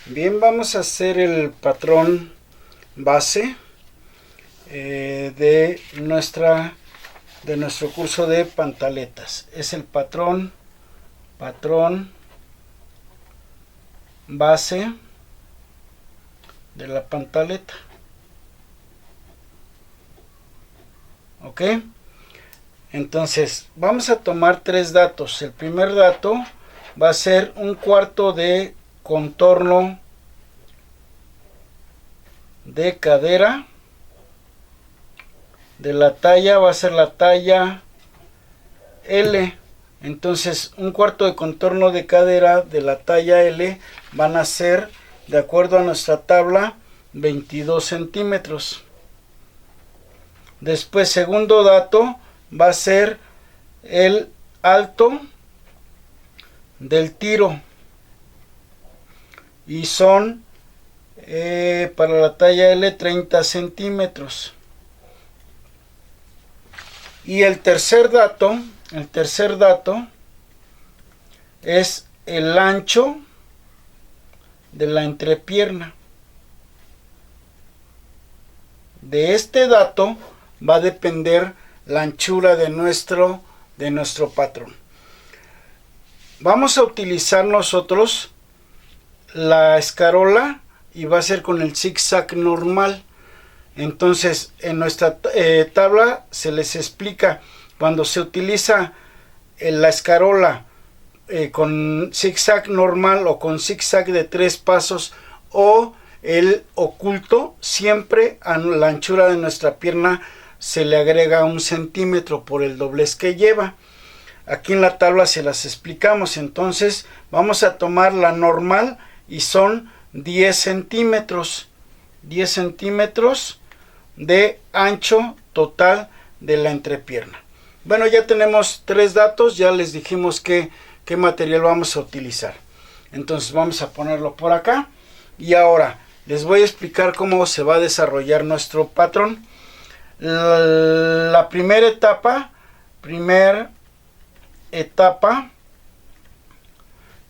Bien, vamos a hacer el patrón base de nuestro curso de pantaletas. Es el patrón base de la pantaleta. ¿Ok? Entonces vamos a tomar tres datos. El primer dato va a ser un cuarto de contorno de cadera. De la talla va a ser la talla L. Entonces un cuarto de contorno de cadera de la talla L van a ser, de acuerdo a nuestra tabla, 22 centímetros. Después, segundo dato, va a ser el alto del tiro. Y son, para la talla L, 30 centímetros. Y el tercer dato es el ancho de la entrepierna. De este dato va a depender la anchura de nuestro patrón. Vamos a utilizar nosotros la escarola y va a ser con el zigzag normal. Entonces en nuestra tabla se les explica cuando se utiliza la escarola con zigzag normal o con zigzag de 3 pasos o el oculto, siempre a la anchura de nuestra pierna se le agrega 1 centímetro por el doblez que lleva. Aquí en la tabla se las explicamos. Entonces vamos a tomar la normal y son 10 centímetros. 10 centímetros de ancho total de la entrepierna. Bueno, ya tenemos tres datos, ya les dijimos qué material vamos a utilizar. Entonces vamos a ponerlo por acá. Y ahora les voy a explicar cómo se va a desarrollar nuestro patrón. La primera etapa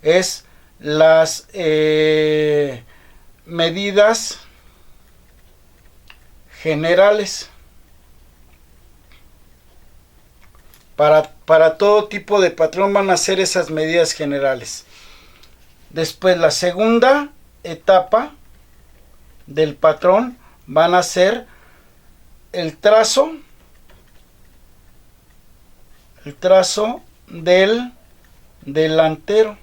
es las medidas generales. Para todo tipo de patrón van a ser esas medidas generales. Después, la segunda etapa del patrón van a ser el trazo del delantero.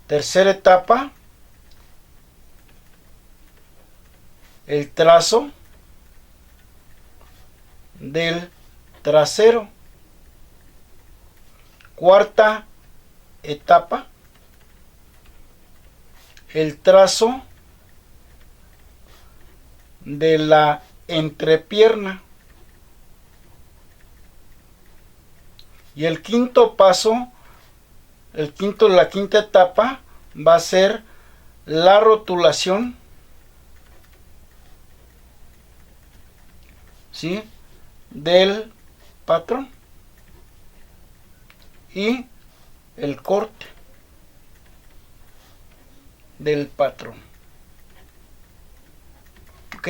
Tercera etapa, el trazo del trasero. Cuarta etapa, el trazo de la entrepierna. Y el quinto paso, la quinta etapa va a ser la rotulación, ¿sí?, del patrón y el corte del patrón. ¿Ok?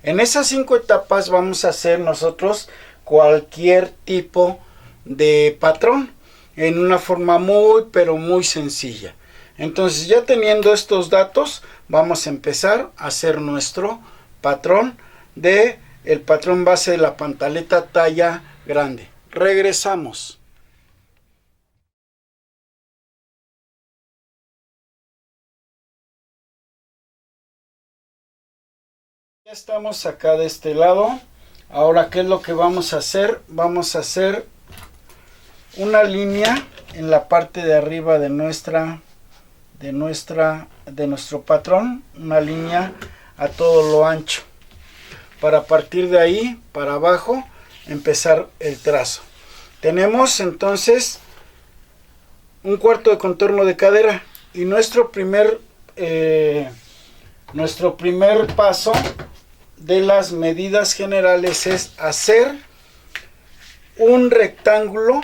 En esas 5 etapas vamos a hacer nosotros cualquier tipo de patrón en una forma muy pero muy sencilla. Entonces, ya teniendo estos datos, vamos a empezar a hacer nuestro patrón de el patrón base de la pantaleta talla grande. Regresamos. Ya estamos acá de este lado. Ahora, ¿qué es lo que vamos a hacer? Vamos a hacer una línea en la parte de arriba de nuestro patrón, una línea a todo lo ancho, para partir de ahí para abajo empezar el trazo. Tenemos entonces un cuarto de contorno de cadera y nuestro primer paso de las medidas generales es hacer un rectángulo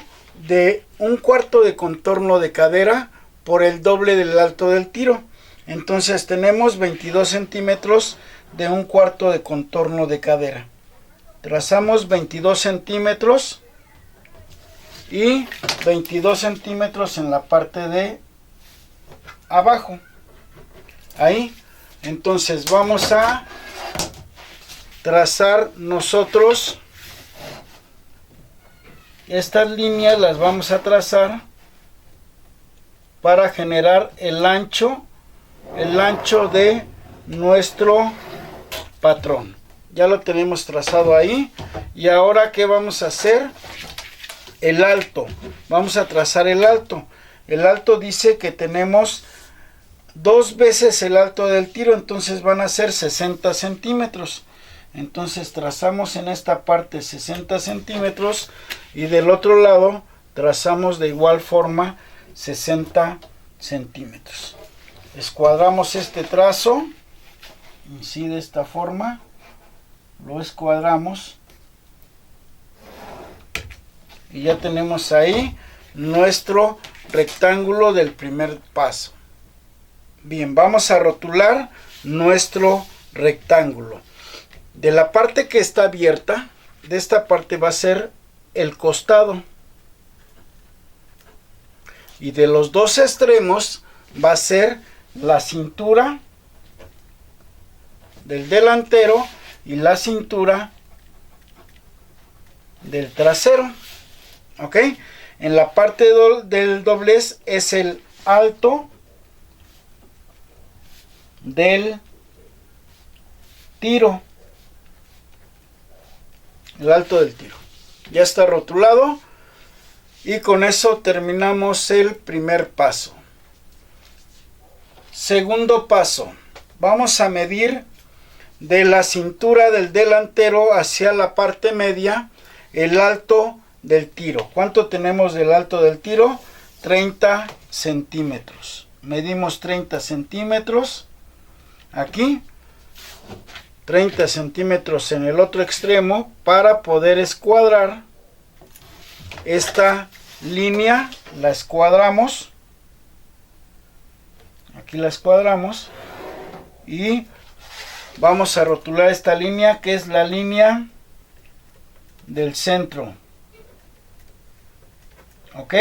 de un cuarto de contorno de cadera por el doble del alto del tiro. Entonces tenemos 22 centímetros de un cuarto de contorno de cadera. Trazamos 22 centímetros y 22 centímetros en la parte de abajo. Ahí. Entonces vamos a trazar nosotros estas líneas, las vamos a trazar para generar el ancho de nuestro patrón. Ya lo tenemos trazado ahí. Y ahora, ¿qué vamos a hacer? El alto. Vamos a trazar el alto. El alto dice que tenemos 2 veces el alto del tiro, entonces van a ser 60 centímetros. Entonces trazamos en esta parte 60 centímetros y del otro lado trazamos de igual forma 60 centímetros. Escuadramos este trazo, así de esta forma, lo escuadramos y ya tenemos ahí nuestro rectángulo del primer paso. Bien, vamos a rotular nuestro rectángulo. De la parte que está abierta, de esta parte va a ser el costado. Y de los dos extremos va a ser la cintura del delantero y la cintura del trasero. ¿Ok? En la parte del doblez es el alto del tiro. El alto del tiro. Ya está rotulado. Y con eso terminamos el primer paso. Segundo paso. Vamos a medir de la cintura del delantero hacia la parte media el alto del tiro. ¿Cuánto tenemos del alto del tiro? 30 centímetros. Medimos 30 centímetros. Aquí. 30 centímetros en el otro extremo para poder escuadrar esta línea. La escuadramos, aquí la escuadramos y vamos a rotular esta línea que es la línea del centro. Ok,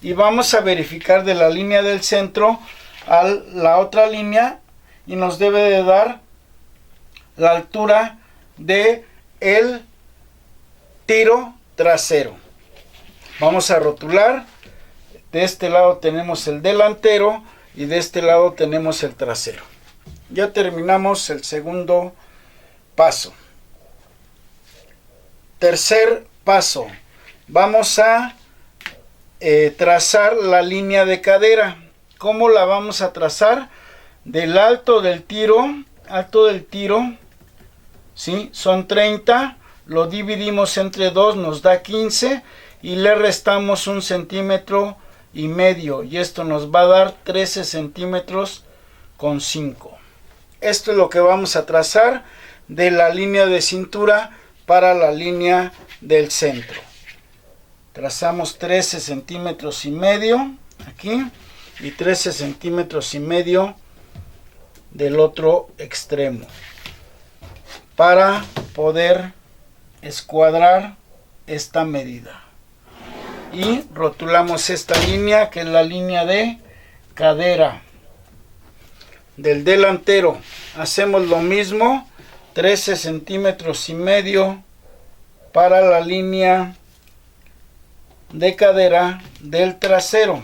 y vamos a verificar de la línea del centro a la otra línea y nos debe de dar la altura de el tiro trasero. Vamos a rotular. De este lado tenemos el delantero y de este lado tenemos el trasero. Ya terminamos el segundo paso. Tercer paso. Vamos a trazar la línea de cadera. ¿Cómo la vamos a trazar? Del alto del tiro. Alto del tiro, ¿sí? Son 30, lo dividimos entre 2, nos da 15 y le restamos 1,5 centímetros y esto nos va a dar 13 centímetros con 5. Esto es lo que vamos a trazar de la línea de cintura para la línea del centro. Trazamos 13 centímetros y medio aquí y 13 centímetros y medio del otro extremo para poder escuadrar esta medida y rotulamos esta línea que es la línea de cadera del delantero. Hacemos lo mismo, 13 centímetros y medio para la línea de cadera del trasero.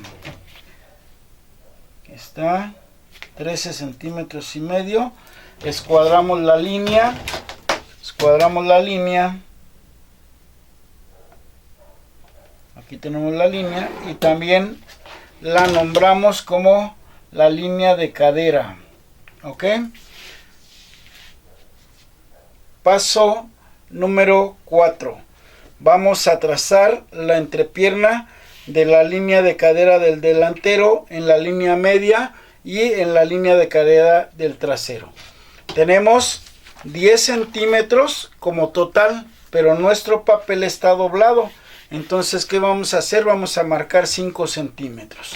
Aquí está, 13 centímetros y medio. Escuadramos la línea. Aquí tenemos la línea y también la nombramos como la línea de cadera. ¿Ok? Paso número 4. Vamos a trazar la entrepierna de la línea de cadera del delantero en la línea media y en la línea de cadera del trasero. Tenemos 10 centímetros como total, pero nuestro papel está doblado. Entonces, ¿qué vamos a hacer? Vamos a marcar 5 centímetros.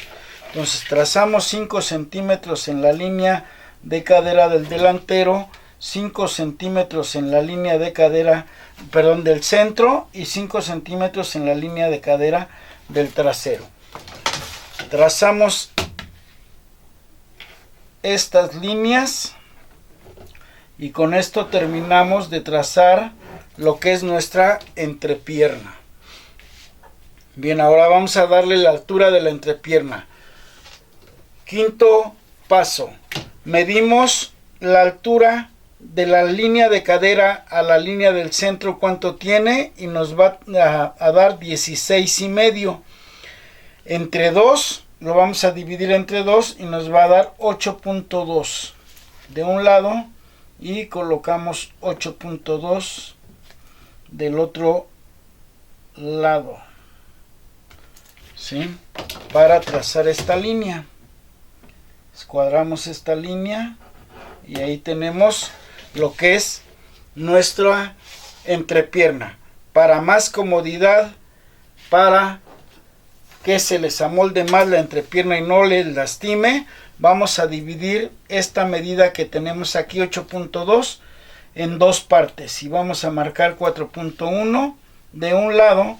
Entonces trazamos 5 centímetros en la línea de cadera del delantero, 5 centímetros en la línea de cadera, perdón, del centro, y 5 centímetros en la línea de cadera del trasero. Trazamos estas líneas y con esto terminamos de trazar lo que es nuestra entrepierna. Bien, ahora vamos a darle la altura de la entrepierna. Quinto paso, medimos la altura de la línea de cadera a la línea del centro, cuánto tiene, y nos va a dar 16,5. Entre 2, lo vamos a dividir entre 2 y nos va a dar 8.2 de un lado y colocamos 8.2 del otro lado, ¿sí? Para trazar esta línea. Escuadramos esta línea y ahí tenemos lo que es nuestra entrepierna. Para más comodidad, para que se les amolde más la entrepierna y no les lastime, vamos a dividir esta medida que tenemos aquí, 8.2, en dos partes, y vamos a marcar 4.1 de un lado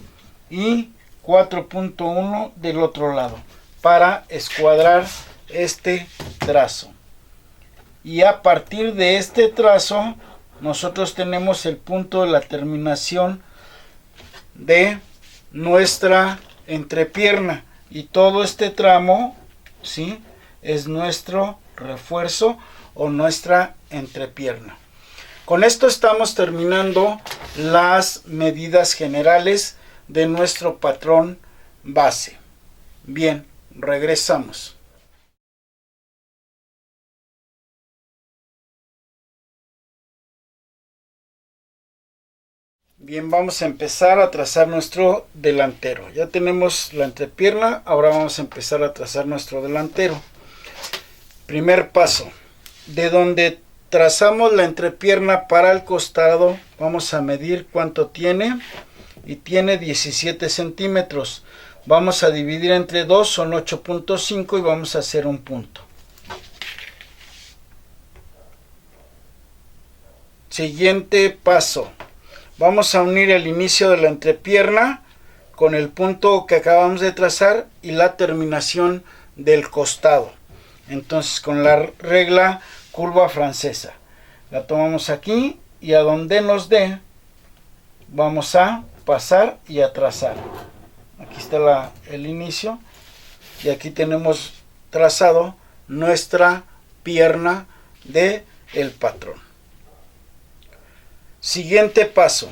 y 4.1 del otro lado para escuadrar este trazo. Y a partir de este trazo nosotros tenemos el punto de la terminación de nuestra entrepierna, y todo este tramo, ¿sí?, es nuestro refuerzo o nuestra entrepierna. Con esto estamos terminando las medidas generales de nuestro patrón base. Bien, regresamos. Bien, vamos a empezar a trazar nuestro delantero. Ya tenemos la entrepierna, ahora vamos a empezar a trazar nuestro delantero. Primer paso, de donde trazamos la entrepierna para el costado, vamos a medir cuánto tiene, y tiene 17 centímetros. Vamos a dividir entre 2, son 8.5, y vamos a hacer un punto. Siguiente paso. Vamos a unir el inicio de la entrepierna con el punto que acabamos de trazar y la terminación del costado. Entonces, con la regla curva francesa, la tomamos aquí y a donde nos dé, vamos a pasar y a trazar. Aquí está el inicio y aquí tenemos trazado nuestra pierna del patrón. Siguiente paso.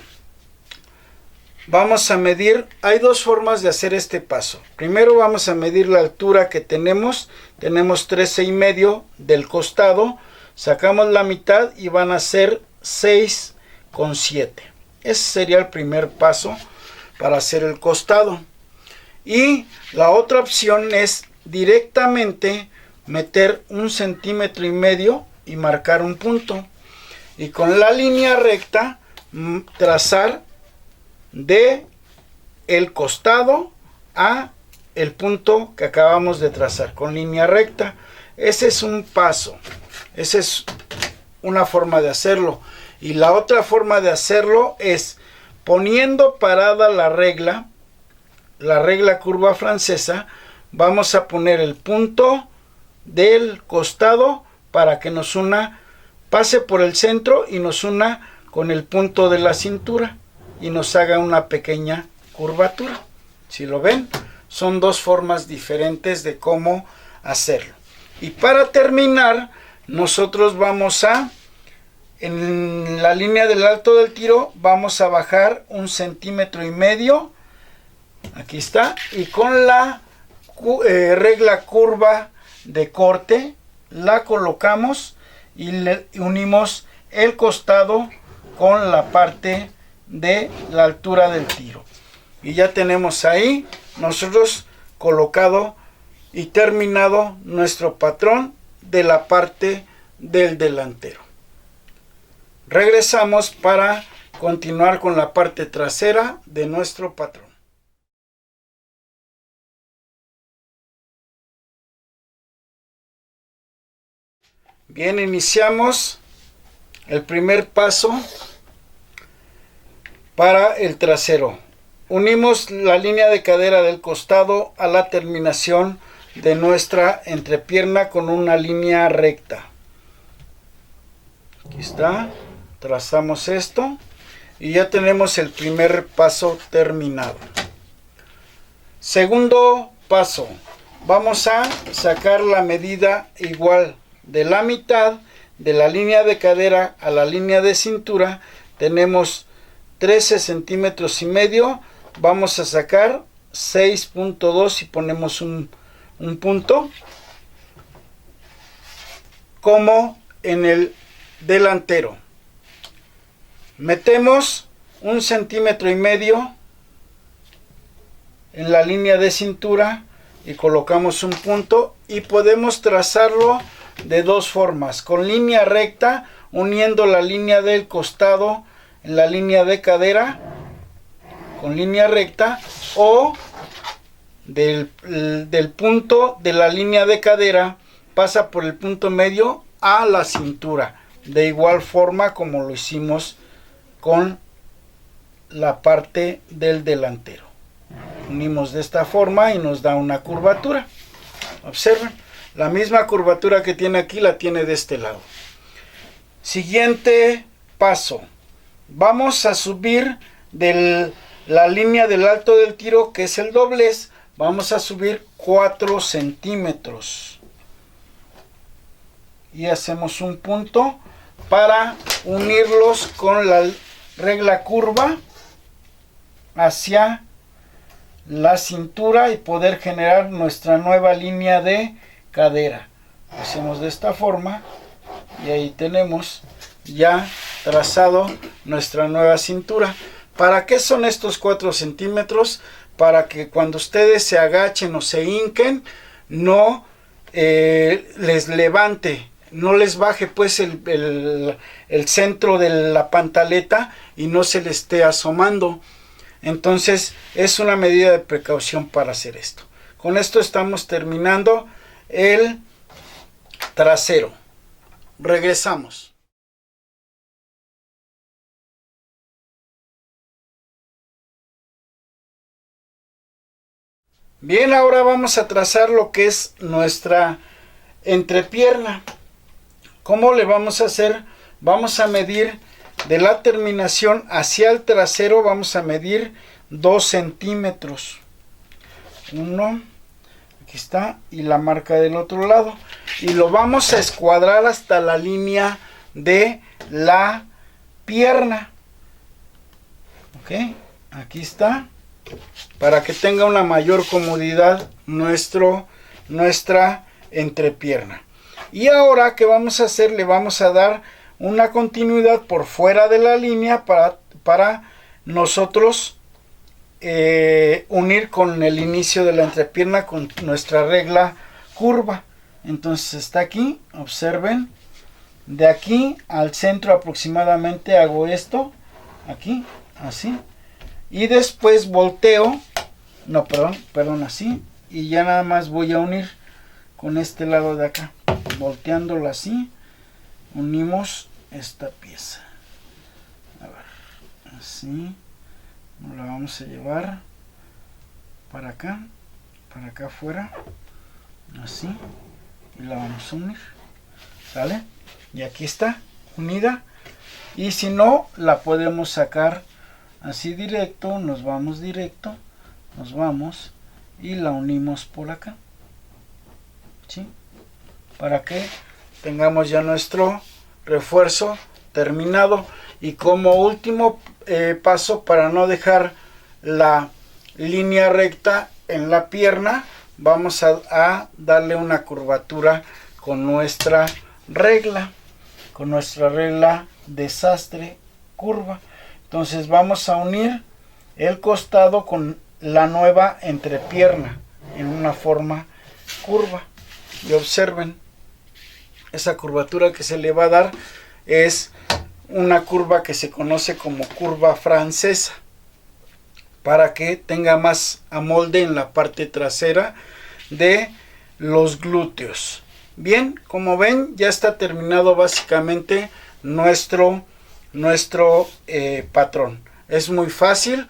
Vamos a medir, hay dos formas de hacer este paso. Primero vamos a medir la altura que tenemos 13,5 del costado, sacamos la mitad y van a ser 6,7. Ese sería el primer paso para hacer el costado. Y la otra opción es directamente meter 1,5 centímetros y marcar un punto. Y con la línea recta trazar de el costado a el punto que acabamos de trazar con línea recta. Ese es un paso, esa es una forma de hacerlo. Y la otra forma de hacerlo es poniendo parada la regla curva francesa. Vamos a poner el punto del costado para que nos una, pase por el centro y nos una con el punto de la cintura y nos haga una pequeña curvatura. Si lo ven, son dos formas diferentes de cómo hacerlo. Y para terminar, nosotros vamos a, en la línea del alto del tiro, vamos a bajar 1,5 centímetros. Aquí está. Y con la regla curva de corte, la colocamos y le unimos el costado con la parte de la altura del tiro. Y ya tenemos ahí nosotros colocado y terminado nuestro patrón de la parte del delantero. Regresamos para continuar con la parte trasera de nuestro patrón. Bien, iniciamos el primer paso para el trasero. Unimos la línea de cadera del costado a la terminación de nuestra entrepierna con una línea recta. Aquí está, trazamos esto y ya tenemos el primer paso terminado. Segundo paso, vamos a sacar la medida igual de la mitad de la línea de cadera a la línea de cintura. Tenemos 13 centímetros y medio. Vamos a sacar 6.2 y ponemos un punto como en el delantero. Metemos 1,5 centímetros en la línea de cintura y colocamos un punto, y podemos trazarlo de dos formas: con línea recta, uniendo la línea del costado en la línea de cadera con línea recta, o del punto de la línea de cadera pasa por el punto medio a la cintura, de igual forma como lo hicimos con la parte del delantero. Unimos de esta forma y nos da una curvatura. Observen, la misma curvatura que tiene aquí la tiene de este lado. Siguiente paso, vamos a subir de la línea del alto del tiro, que es el doblez. Vamos a subir 4 centímetros y hacemos un punto para unirlos con la regla curva hacia la cintura y poder generar nuestra nueva línea de cadera. Hacemos de esta forma y ahí tenemos ya trazado nuestra nueva cintura. ¿Para qué son estos 4 centímetros? Para que cuando ustedes se agachen o se hinquen, no les levante, no les baje pues el centro de la pantaleta y no se les esté asomando. Entonces es una medida de precaución para hacer esto. Con esto estamos terminando el trasero. Regresamos. Bien, ahora vamos a trazar lo que es nuestra entrepierna. ¿Cómo le vamos a hacer? Vamos a medir de la terminación hacia el trasero, vamos a medir 2 centímetros. 1, aquí está, y la marca del otro lado. Y lo vamos a escuadrar hasta la línea de la pierna. Ok, aquí está. Para que tenga una mayor comodidad nuestra entrepierna. Y ahora, ¿qué vamos a hacer? Le vamos a dar una continuidad por fuera de la línea para nosotros unir con el inicio de la entrepierna con nuestra regla curva. Entonces está aquí, observen, de aquí al centro aproximadamente hago esto, aquí, así, y después volteo, no, perdón, así, y ya nada más voy a unir con este lado de acá, volteándolo así, unimos esta pieza. A ver, así, nos la vamos a llevar para acá afuera, así, y la vamos a unir, ¿sale? Y aquí está, unida, y si no, la podemos sacar así directo, nos vamos directo, nos vamos y la unimos por acá, ¿sí? Para que tengamos ya nuestro refuerzo terminado. Y como último paso, para no dejar la línea recta en la pierna, vamos a darle una curvatura con nuestra regla desastre curva. Entonces vamos a unir el costado con la nueva entrepierna en una forma curva. Y observen, esa curvatura que se le va a dar es una curva que se conoce como curva francesa, para que tenga más amolde en la parte trasera de los glúteos. Bien, como ven, ya está terminado básicamente nuestro patrón. Es muy fácil.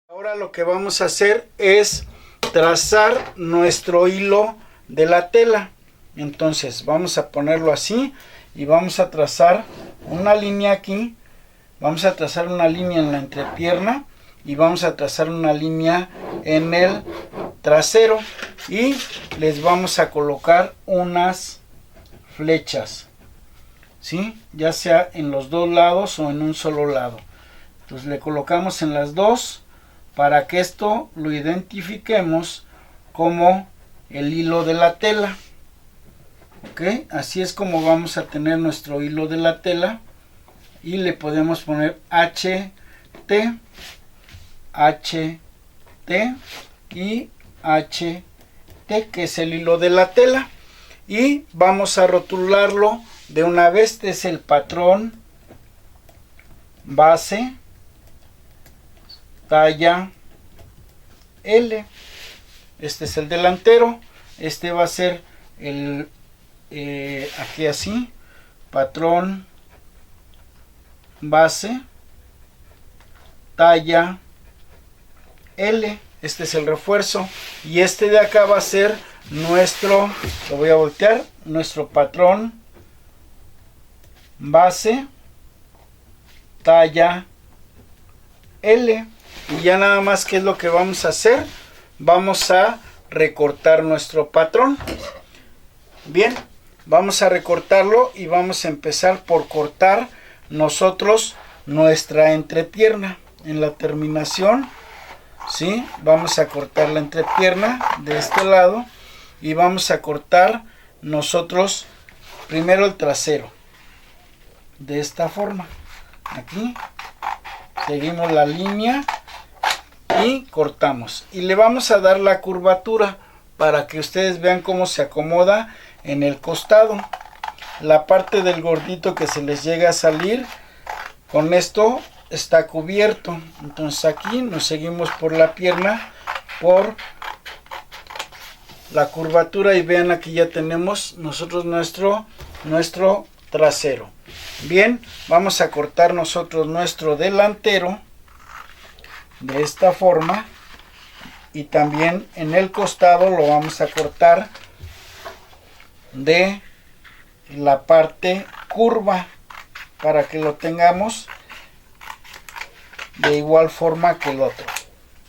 Ahora lo que vamos a hacer es trazar nuestro hilo de la tela. Entonces vamos a ponerlo así y vamos a trazar una línea aquí. Vamos a trazar una línea en la entrepierna y vamos a trazar una línea en el trasero y les vamos a colocar unas flechas, ¿sí? Ya sea en los dos lados o en un solo lado. Entonces le colocamos en las dos para que esto lo identifiquemos como el hilo de la tela. ¿Ok? Así es como vamos a tener nuestro hilo de la tela y le podemos poner HT, HT y HT, que es el hilo de la tela, y vamos a rotularlo de una vez. Este es el patrón base, talla L. Este es el delantero. Este va a ser el aquí así, patrón base, talla L. Este es el refuerzo y este de acá va a ser nuestro, lo voy a voltear, nuestro patrón base, talla L. Y ya nada más, ¿qué es lo que vamos a hacer? Vamos a recortar nuestro patrón. Bien, vamos a recortarlo y vamos a empezar por cortar nosotros nuestra entrepierna. En la terminación, ¿sí? Vamos a cortar la entrepierna de este lado y vamos a cortar nosotros primero el trasero. De esta forma. Aquí seguimos la línea y cortamos. Y le vamos a dar la curvatura para que ustedes vean cómo se acomoda en el costado. La parte del gordito que se les llega a salir, con esto está cubierto. Entonces aquí nos seguimos por la pierna, por la curvatura, y vean, aquí ya tenemos nosotros nuestro trasero. Bien, vamos a cortar nosotros nuestro delantero de esta forma y también en el costado lo vamos a cortar de la parte curva para que lo tengamos de igual forma que el otro.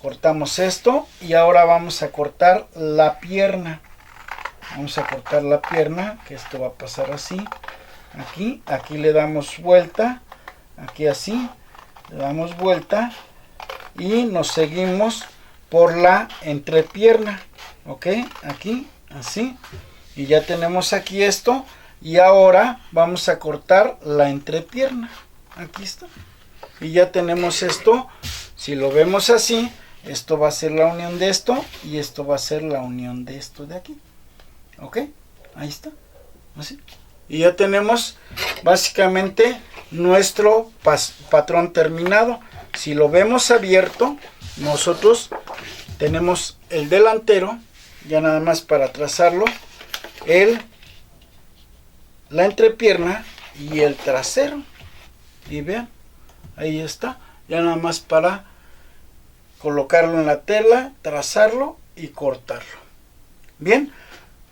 Cortamos esto y ahora vamos a cortar la pierna. Vamos a cortar la pierna, que esto va a pasar así. Aquí le damos vuelta, aquí así, le damos vuelta y nos seguimos por la entrepierna, ok, aquí, así, y ya tenemos aquí esto, y ahora vamos a cortar la entrepierna, aquí está, y ya tenemos esto. Si lo vemos así, esto va a ser la unión de esto, y esto va a ser la unión de esto de aquí, ok, ahí está, así. Y ya tenemos básicamente nuestro patrón terminado. Si lo vemos abierto, nosotros tenemos el delantero, ya nada más para trazarlo, la entrepierna y el trasero. Y vean, ahí está, ya nada más para colocarlo en la tela, trazarlo y cortarlo. Bien,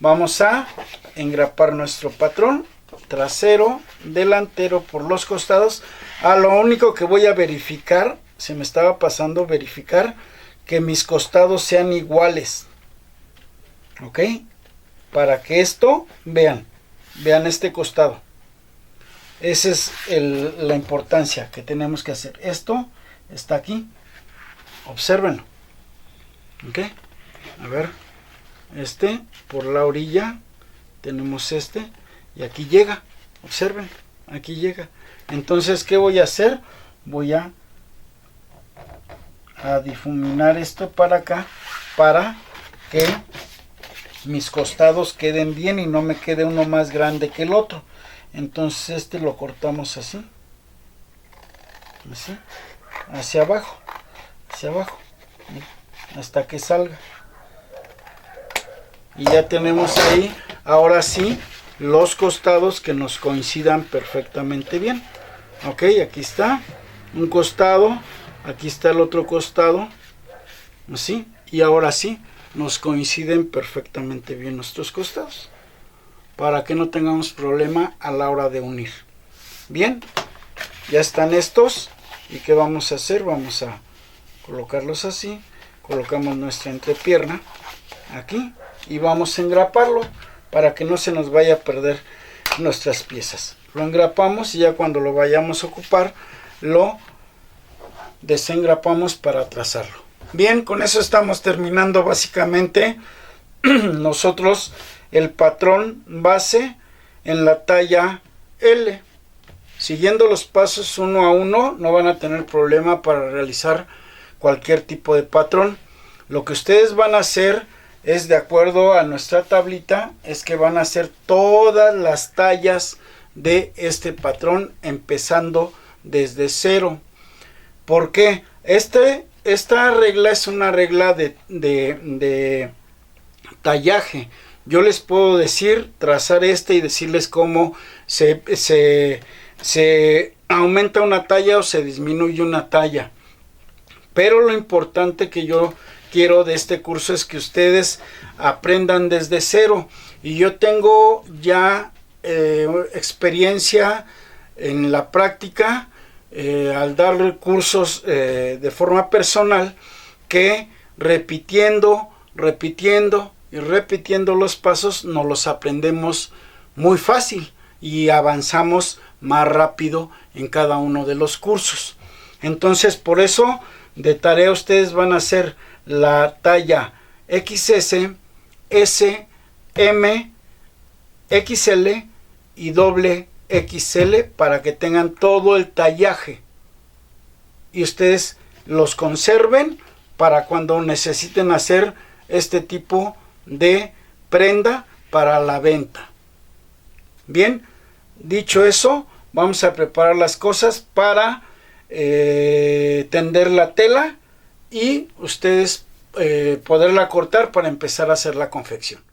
vamos a engrapar nuestro patrón, trasero, delantero por los costados. Lo único que voy a verificar, se me estaba pasando verificar que mis costados sean iguales, ok, para que esto, vean este costado. Esa es la importancia que tenemos que hacer. Esto está aquí, obsérvenlo, ok, a ver, por la orilla tenemos y aquí llega, observen, aquí llega. Entonces, ¿qué voy a hacer? Voy a difuminar esto para acá, para que mis costados queden bien y no me quede uno más grande que el otro. Entonces lo cortamos así, hacia abajo, hasta que salga. Y ya tenemos ahí, ahora sí, los costados que nos coincidan perfectamente bien. Ok, aquí está un costado, aquí está el otro costado, así, y ahora sí nos coinciden perfectamente bien nuestros costados, para que no tengamos problema a la hora de unir. Bien, ya están estos. ¿Y qué vamos a hacer? Vamos a colocarlos así. Colocamos nuestra entrepierna aquí y vamos a engraparlo para que no se nos vaya a perder nuestras piezas. Lo engrapamos y ya cuando lo vayamos a ocupar lo desengrapamos para trazarlo. Bien, con eso estamos terminando básicamente nosotros el patrón base en la talla L. Siguiendo los pasos uno a uno no van a tener problema para realizar cualquier tipo de patrón. Lo que ustedes van a hacer es, de acuerdo a nuestra tablita, es que van a hacer todas las tallas de este patrón empezando desde cero. ¿Por qué? Esta regla es una regla de tallaje. Yo les puedo decir, trazar y decirles cómo se aumenta una talla o se disminuye una talla. Pero lo importante que yo quiero de este curso es que ustedes aprendan desde cero. Y yo tengo ya experiencia en la práctica al dar cursos de forma personal, que repitiendo y repitiendo los pasos nos los aprendemos muy fácil y avanzamos más rápido en cada uno de los cursos. Entonces, por eso de tarea ustedes van a hacer la talla XS, S, M, XL y doble XL para que tengan todo el tallaje y ustedes los conserven para cuando necesiten hacer este tipo de prenda para la venta. Bien, dicho eso, vamos a preparar las cosas para tender la tela y ustedes poderla cortar para empezar a hacer la confección.